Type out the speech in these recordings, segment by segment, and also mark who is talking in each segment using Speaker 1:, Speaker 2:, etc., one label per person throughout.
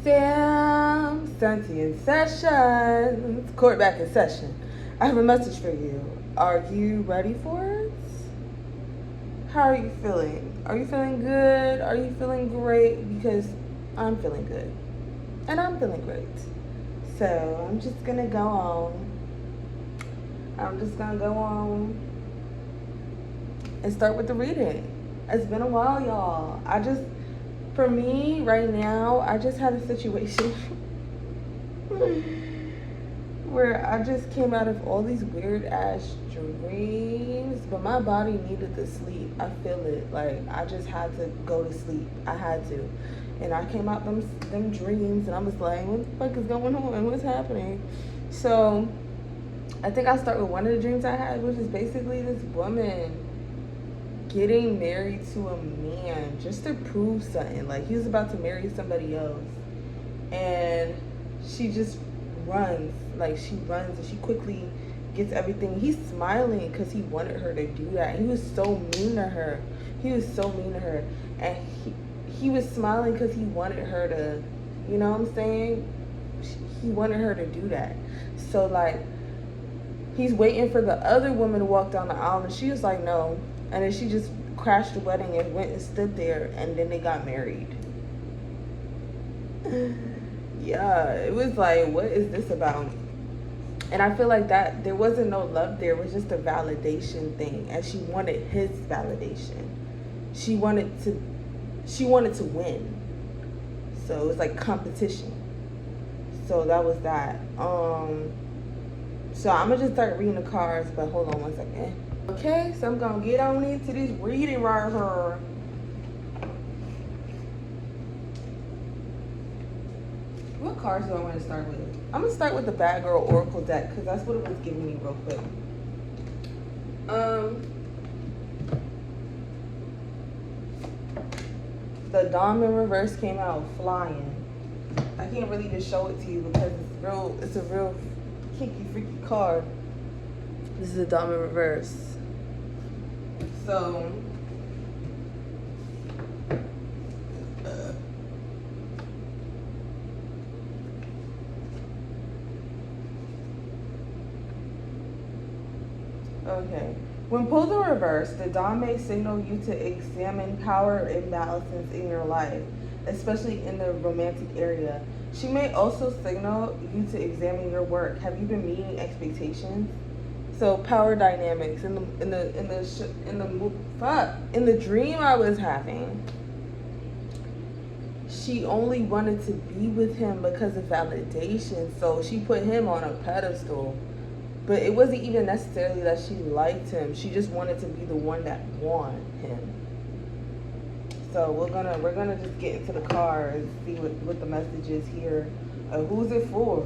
Speaker 1: Sam Santi in session. Court back in session. I have a message for you. Are you ready for it? How are you feeling? Are you feeling good? Are you feeling great? Because I'm feeling good. And I'm feeling great. So I'm just gonna go on. And start with the reading. It's been a while, y'all. For me, right now, I just had a situation where I just came out of all these weird ass dreams, but my body needed to sleep. I feel it. Like, I just had to go to sleep. I had to. And I came out them dreams, and I was like, what the fuck is going on? What's happening? So, I think I'll start with one of the dreams I had, which is basically this woman getting married to a man just to prove something. Like, he was about to marry somebody else, and she just runs. Like, she runs and she quickly gets everything. He's smiling because he wanted her to do that. He was so mean to her. And he was smiling because he wanted her to, you know what I'm saying? He wanted her to do that. So, like, he's waiting for the other woman to walk down the aisle, and she was like, no. And then she just crashed the wedding and went and stood there, and then they got married. Yeah, it was like, what is this about? And I feel like that there wasn't no love there. It was just a validation thing, and she wanted his validation. She wanted to win. So it was like competition. So that was that. So I'm gonna just start reading the cards, but hold on one second. Okay, so I'm gonna get on into this reading right here. What cards do I want to start with? I'm gonna start with the Bad Girl Oracle deck because that's what it was giving me real quick. The Dom in reverse came out flying. I can't really just show it to you because it's a real kinky freaky card. This is the Dom in reverse. So okay. When pulled in reverse, the Dom may signal you to examine power imbalances in your life, especially in the romantic area. She may also signal you to examine your work. Have you been meeting expectations? So power dynamics in the dream I was having. She only wanted to be with him because of validation, so she put him on a pedestal. But it wasn't even necessarily that she liked him. She just wanted to be the one that won him. So we're gonna just get into the cards, see what the message is here. Who's it for?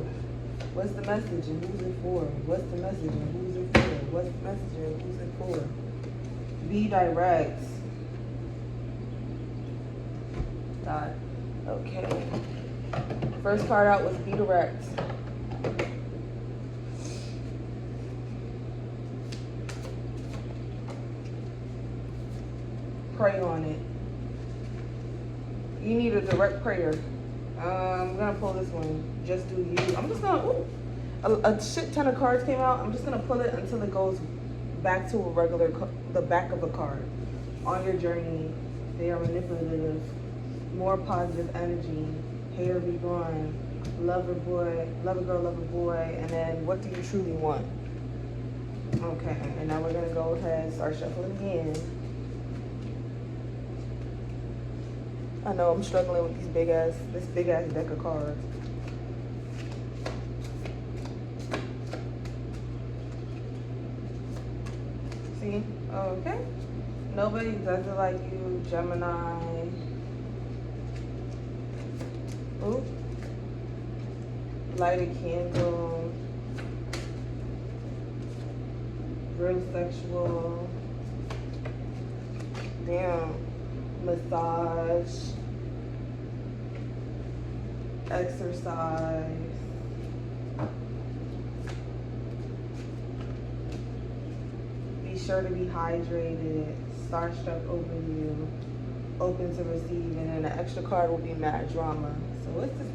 Speaker 1: What's the message and who's it for? What's the message and who's it for? What's the message and who's it for? Be direct. God. Okay. First card out was be direct. Pray on it. You need a direct prayer. I'm gonna pull this one. Just do you. I'm just gonna. A shit ton of cards came out. I'm just gonna pull it until it goes back to the back of a card. On your journey, they are manipulative. More positive energy. Hater be gone. Lover boy, lover girl, lover boy, and then what do you truly want? Okay, and now we're gonna go ahead and start shuffling again. I know I'm struggling with this big ass deck of cards. See? Okay. Nobody does it like you, Gemini. Ooh. Light a candle. Real sexual. Damn. Massage. Exercise. Be sure to be hydrated. Starstruck over you. Open to receive. And then the extra card will be mad drama. So what's this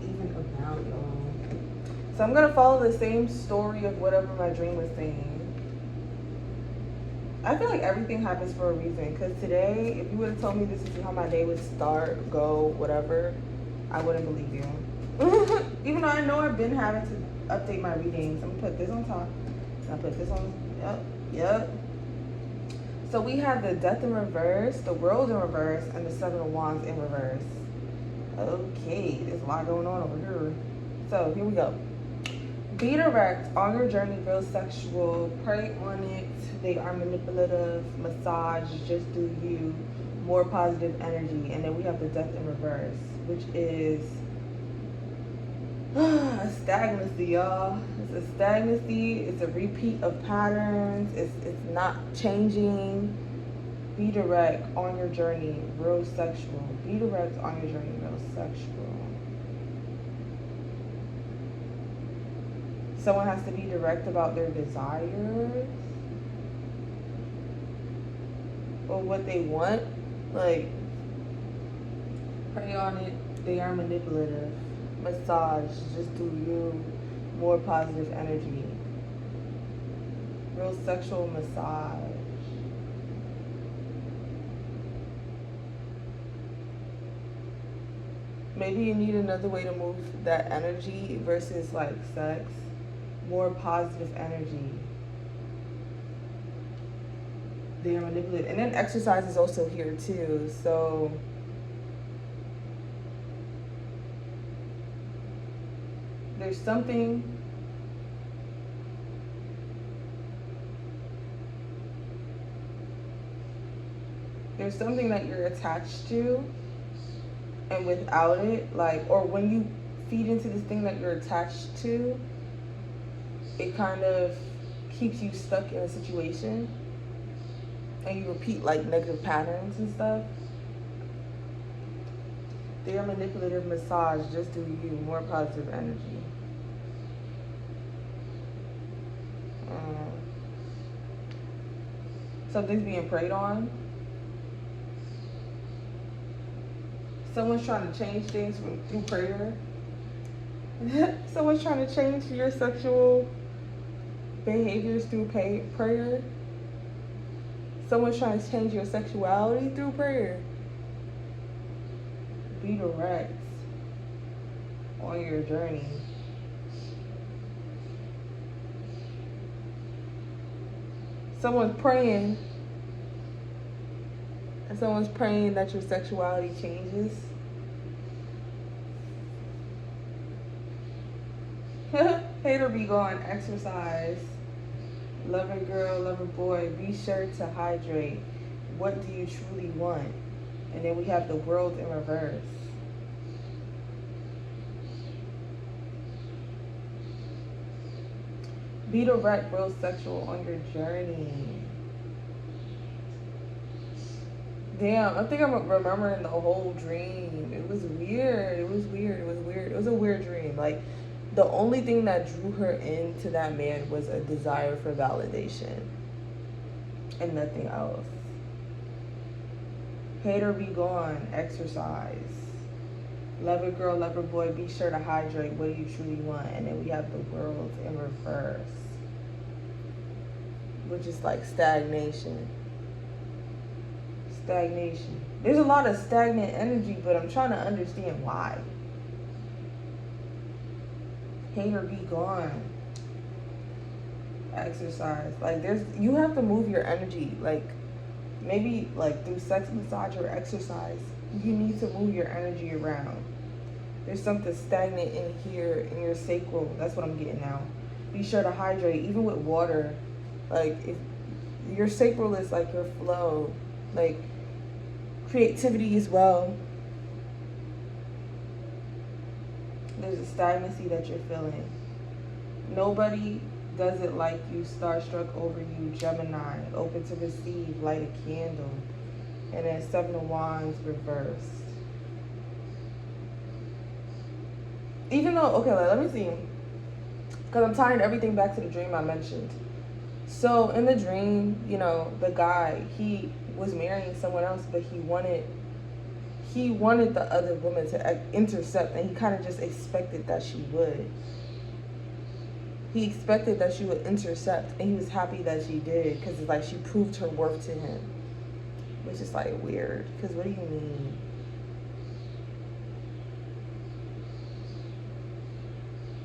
Speaker 1: So I'm gonna follow the same story of whatever my dream was saying. I feel like everything happens for a reason. Because today, if you would have told me this is how my day would start, go, whatever, I wouldn't believe you. Even though I know I've been having to update my readings. I'm gonna put this on top. And I put this on. Yep. So we have the Death in reverse, the World in reverse, and the Seven of Wands in reverse. Okay, there's a lot going on over here. So here we go. Be direct on your journey, real sexual. Prey on it. They are manipulative. Massage. Just do you. More positive energy. And then we have the Death in reverse, which is a stagnancy, y'all. It's a stagnancy. It's a repeat of patterns. It's not changing. Be direct on your journey, real sexual. Be direct on your journey, real sexual. Someone has to be direct about their desires or what they want. Like, prey on it. They are manipulative. Massage. Just do you. More positive energy. Real sexual massage. Maybe you need another way to move that energy versus like sex. More positive energy. They are manipulative. And then exercise is also here too. So there's something that you're attached to, and without it, like, or when you feed into this thing that you're attached to, it kind of keeps you stuck in a situation and you repeat like negative patterns and stuff. They are manipulative. Massage. Just do you. More positive energy. Something's being preyed on. Someone's trying to change things through prayer. Someone's trying to change your sexual behaviors through prayer. Someone's trying to change your sexuality through prayer. Be direct on your journey. Someone's praying, and someone's praying that your sexuality changes. Hater be gone. Exercise. Lover girl, lover boy, be sure to hydrate. What do you truly want? And then we have the World in reverse. Be direct, real sexual on your journey. Damn, I think I'm remembering the whole dream. It was weird. It was a weird dream. Like, the only thing that drew her into that man was a desire for validation and nothing else. Hater be gone. Exercise. Lover girl, lover boy, be sure to hydrate. What do you truly want? And then we have the World in reverse, which is like stagnation. Stagnation. There's a lot of stagnant energy, but I'm trying to understand why. Hater be gone. Exercise. Like, you have to move your energy. Like, maybe like through sex, massage, or exercise, you need to move your energy around. There's something stagnant in here in your sacral. That's what I'm getting now. Be sure to hydrate, even with water. Like, if your sacral is like your flow, like creativity as well. There's a stagnancy that you're feeling. Nobody does it like you. Starstruck over you. Gemini. Open to receive. Light a candle. And then Seven of Wands reversed. Even though, okay, let me see. Because I'm tying everything back to the dream I mentioned. So in the dream, you know, the guy, he was marrying someone else, but he wanted the other woman to intercept, and he kind of just expected that she would. He expected that she would intercept, and he was happy that she did because it's like she proved her worth to him, which is like weird. Because what do you mean?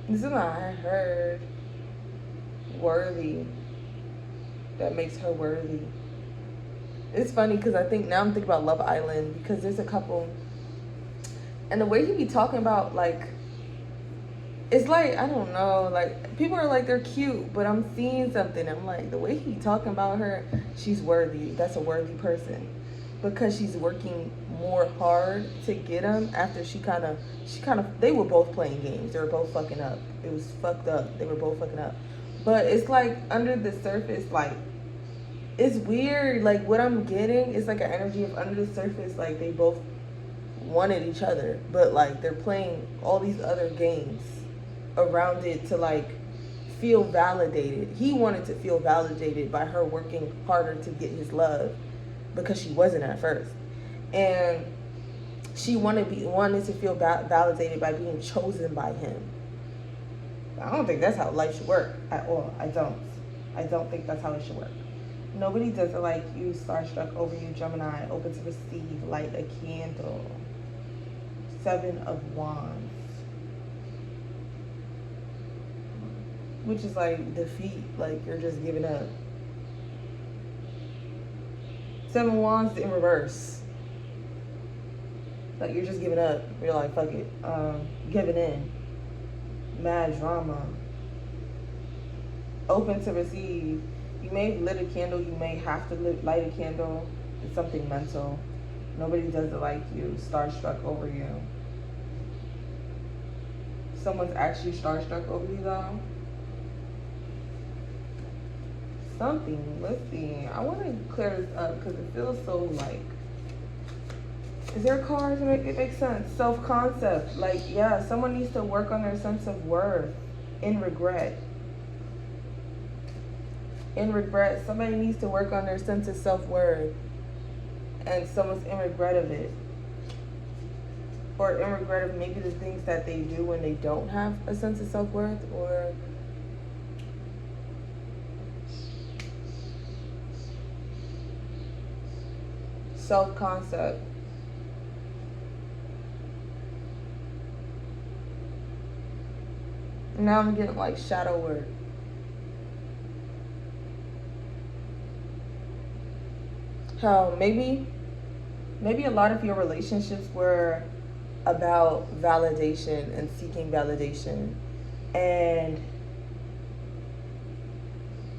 Speaker 1: This is what I heard. Worthy. That makes her worthy. It's funny because I think now I'm thinking about Love Island because there's a couple, and the way he be talking about like, it's like, I don't know, like people are like they're cute, but I'm seeing something. I'm like, the way he talking about her, she's worthy. That's a worthy person because she's working more hard to get him after she kind of they were both playing games. They were both fucking up. It was fucked up. They were both fucking up. But it's like under the surface, like it's weird. Like what I'm getting is like an energy of under the surface, like they both wanted each other, but like they're playing all these other games around it to like feel validated. He wanted to feel validated by her working harder to get his love because she wasn't at first, and she wanted to feel validated by being chosen by him. I don't think that's how life should work at all. I don't think that's how it should work. Nobody does it like you. Starstruck over you, Gemini. Open to receive. Light a candle. 7 of Wands. Which is like defeat. Like you're just giving up. 7 of Wands in reverse. Like you're just giving up. You're like, fuck it. Giving in. Mad drama. Open to receive. You may have lit a candle. You may have to light a candle. It's something mental. Nobody does it like you. Starstruck over you. Someone's actually starstruck over you though. Something. Let's see. I want to clear this up because it feels so like. Is there cards to make it make sense? Self-concept. Like, yeah, someone needs to work on their sense of worth. In regret. In regret. Somebody needs to work on their sense of self-worth. And someone's in regret of it. Or in regret of maybe the things that they do when they don't have a sense of self-worth. Or self-concept. Now I'm getting like shadow work. How maybe a lot of your relationships were about validation and seeking validation, and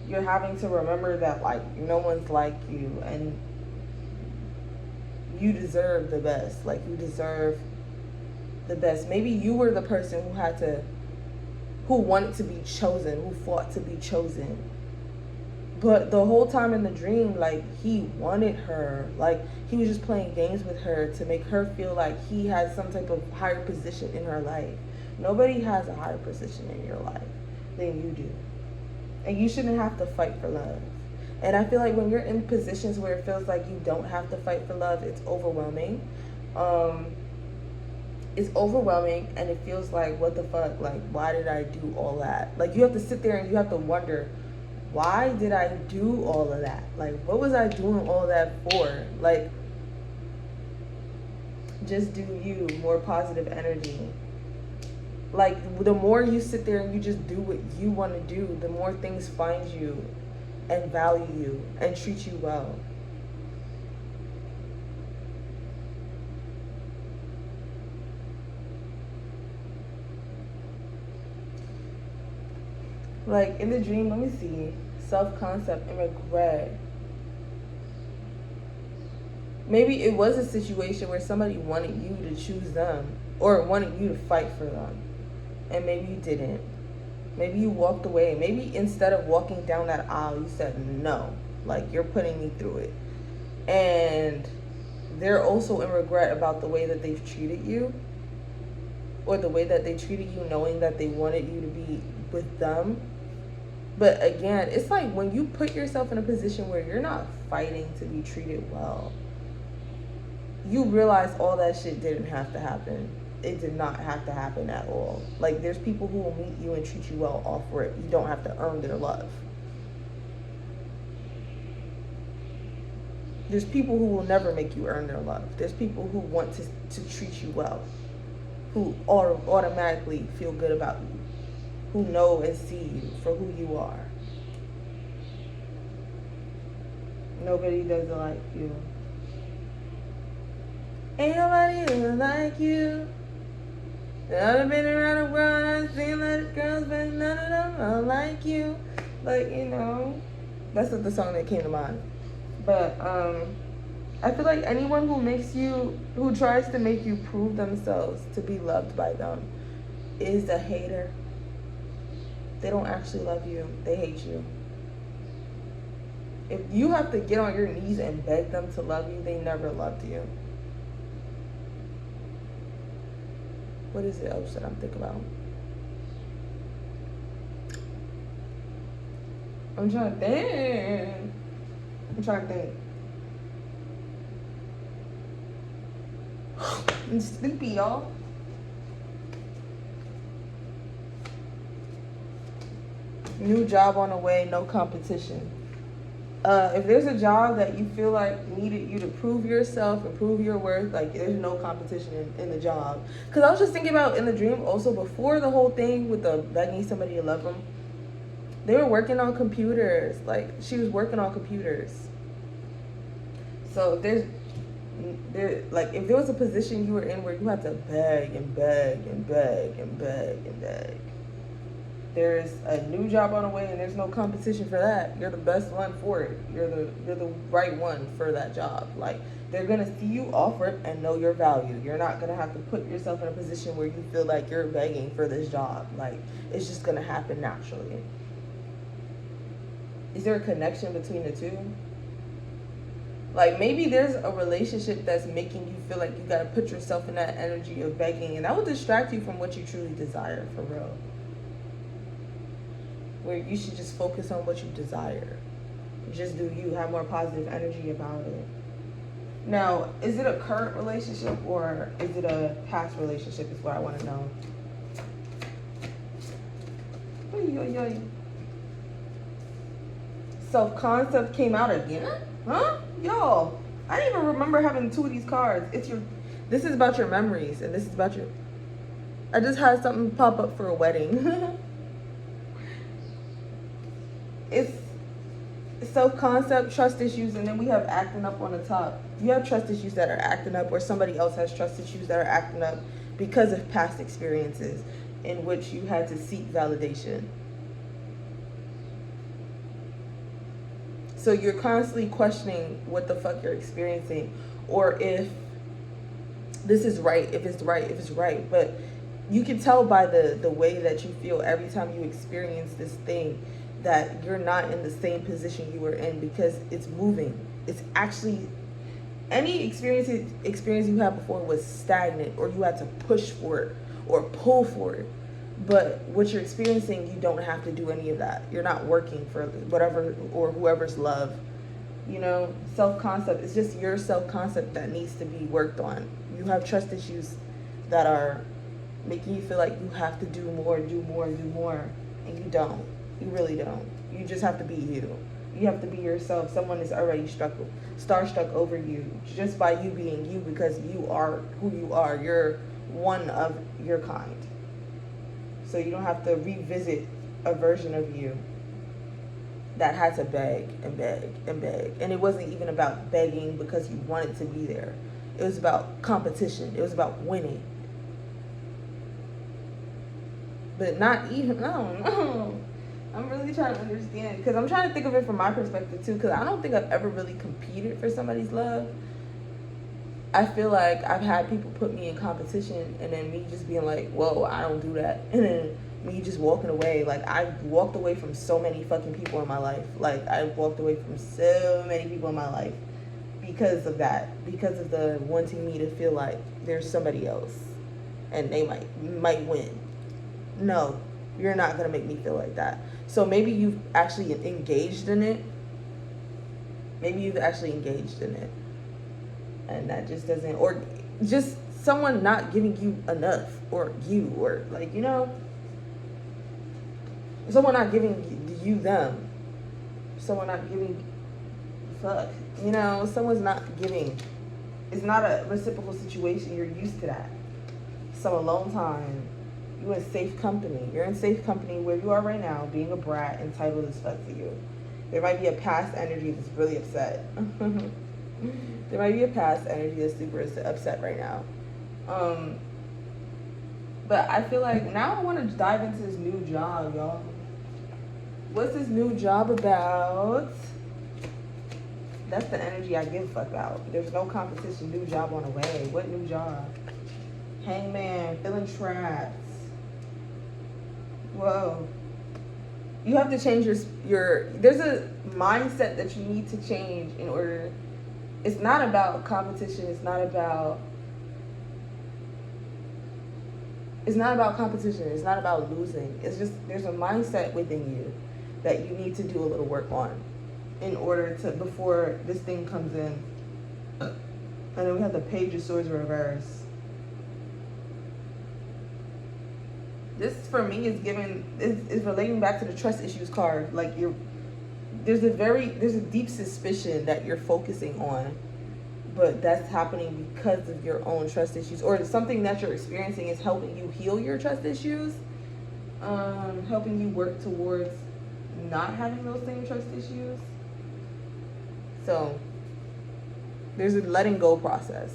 Speaker 1: you're having to remember that like no one's like you and you deserve the best. Like you deserve the best. Maybe you were the person who wanted to be chosen, who fought to be chosen. But the whole time in the dream, like, he wanted her. Like, he was just playing games with her to make her feel like he has some type of higher position in her life. Nobody has a higher position in your life than you do. And you shouldn't have to fight for love. And I feel like when you're in positions where it feels like you don't have to fight for love, it's overwhelming. It's overwhelming, and it feels like, what the fuck? Like, why did I do all that? Like, you have to sit there and you have to wonder, why did I do all of that? Like, what was I doing all that for? Like, just do you. More positive energy. Like, the more you sit there and you just do what you want to do, the more things find you and value you and treat you well. Like, in the dream, let me see. Self-concept and regret. Maybe it was a situation where somebody wanted you to choose them or wanted you to fight for them. And maybe you didn't. Maybe you walked away. Maybe instead of walking down that aisle, you said no. Like, you're putting me through it. And they're also in regret about the way that they've treated you. Or the way that they treated you knowing that they wanted you to be with them. But again, it's like when you put yourself in a position where you're not fighting to be treated well, you realize all that shit didn't have to happen. it did not have to happen at all. Like, there's people who will meet you and treat you well off rip. You don't have to earn their love. There's people who will never make you earn their love. There's people who want to treat you well, who automatically feel good about you, who know and see you for who you are. Nobody does it like you. Ain't nobody like you. I've been around the world, I've seen a lot of girls, but none of them are like you. Like, you know, that's what the song that came to mind. But I feel like anyone who tries to make you prove themselves to be loved by them is a hater. They don't actually love you. They hate you. If you have to get on your knees and beg them to love you, they never loved you. What is it else that I'm thinking about? I'm trying to think. I'm sleepy, y'all. New job on the way, no competition. If there's a job that you feel like needed you to prove yourself and prove your worth, like, there's no competition in the job. Because I was just thinking about in the dream also, before the whole thing with the begging somebody to love them, they were working on computers. Like, she was working on computers. So if there was a position you were in where you had to beg and beg and beg and beg and beg, there's a new job on the way and there's no competition for that. You're the best one for it. You're the right one for that job. Like, they're gonna see you offer it and know your value. You're not gonna have to put yourself in a position where you feel like you're begging for this job. Like, it's just gonna happen naturally. Is there a connection between the two? Like, maybe there's a relationship that's making you feel like you gotta put yourself in that energy of begging, and that will distract you from what you truly desire, for real. Where you should just focus on what you desire. Just do you, have more positive energy about it. Now, is it a current relationship or is it a past relationship is what I want to know. Self-concept came out again? Huh? Y'all, I didn't even remember having two of these cards. This is about your memories, and this is about your... I just had something pop up for a wedding. It's self-concept, trust issues, and then we have acting up on the top. You have trust issues that are acting up, or somebody else has trust issues that are acting up because of past experiences in which you had to seek validation. So you're constantly questioning what the fuck you're experiencing, or if this is right, if it's right. But you can tell by the way that you feel every time you experience this thing that you're not in the same position you were in, because it's moving. It's actually, any experience you had before was stagnant, or you had to push for it or pull for it. But what you're experiencing, you don't have to do any of that. You're not working for whatever or whoever's love. You know, self-concept, it's just your self-concept that needs to be worked on. You have trust issues that are making you feel like you have to do more, and you don't. You really don't. You just have to be you. You have to be yourself. Someone is already starstruck over you just by you being you, because you are who you are. You're one of your kind. So you don't have to revisit a version of you that had to beg and beg and beg. And it wasn't even about begging because you wanted to be there. It was about competition. It was about winning. But not even, I don't know. I'm really trying to understand, because I'm trying to think of it from my perspective too, because I don't think I've ever really competed for somebody's love. I feel like I've had people put me in competition, and then me just being like, whoa, I don't do that. And then me just walking away. Like, I've walked away from so many fucking people in my life. Like, I've walked away from so many people in my life because of that. Because of the wanting me to feel like there's somebody else and they might win. No, you're not going to make me feel like that. So maybe you've actually engaged in it. And that just doesn't, or just someone not giving you enough, or like, someone not giving you them, someone not giving fuck, someone's not giving. It's not a reciprocal situation. You're used to that. Some alone time. You're in safe company. You're in safe company where you are right now, being a brat, entitled as fuck to you. There might be a past energy that's really upset. There might be a past energy that's super upset right now. But I feel like now I want to dive into this new job, y'all. What's this new job about? That's the energy I give a fuck about. There's no competition. New job on the way. What new job? Hangman, feeling trapped. Whoa. You have to change your there's a mindset that you need to change in order. It's not about competition. It's not about competition. It's not about losing. It's just, there's a mindset within you that you need to do a little work on in order to, before this thing comes in. And then we have the Page of Swords reverse. This for me is relating back to the trust issues card. Like, there's a deep suspicion that you're focusing on, but that's happening because of your own trust issues, or something that you're experiencing is helping you heal your trust issues, helping you work towards not having those same trust issues. So there's a letting go process.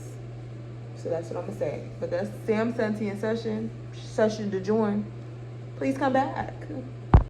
Speaker 1: So that's what I'm gonna say. But that's Sam Senti in session to join. Please come back.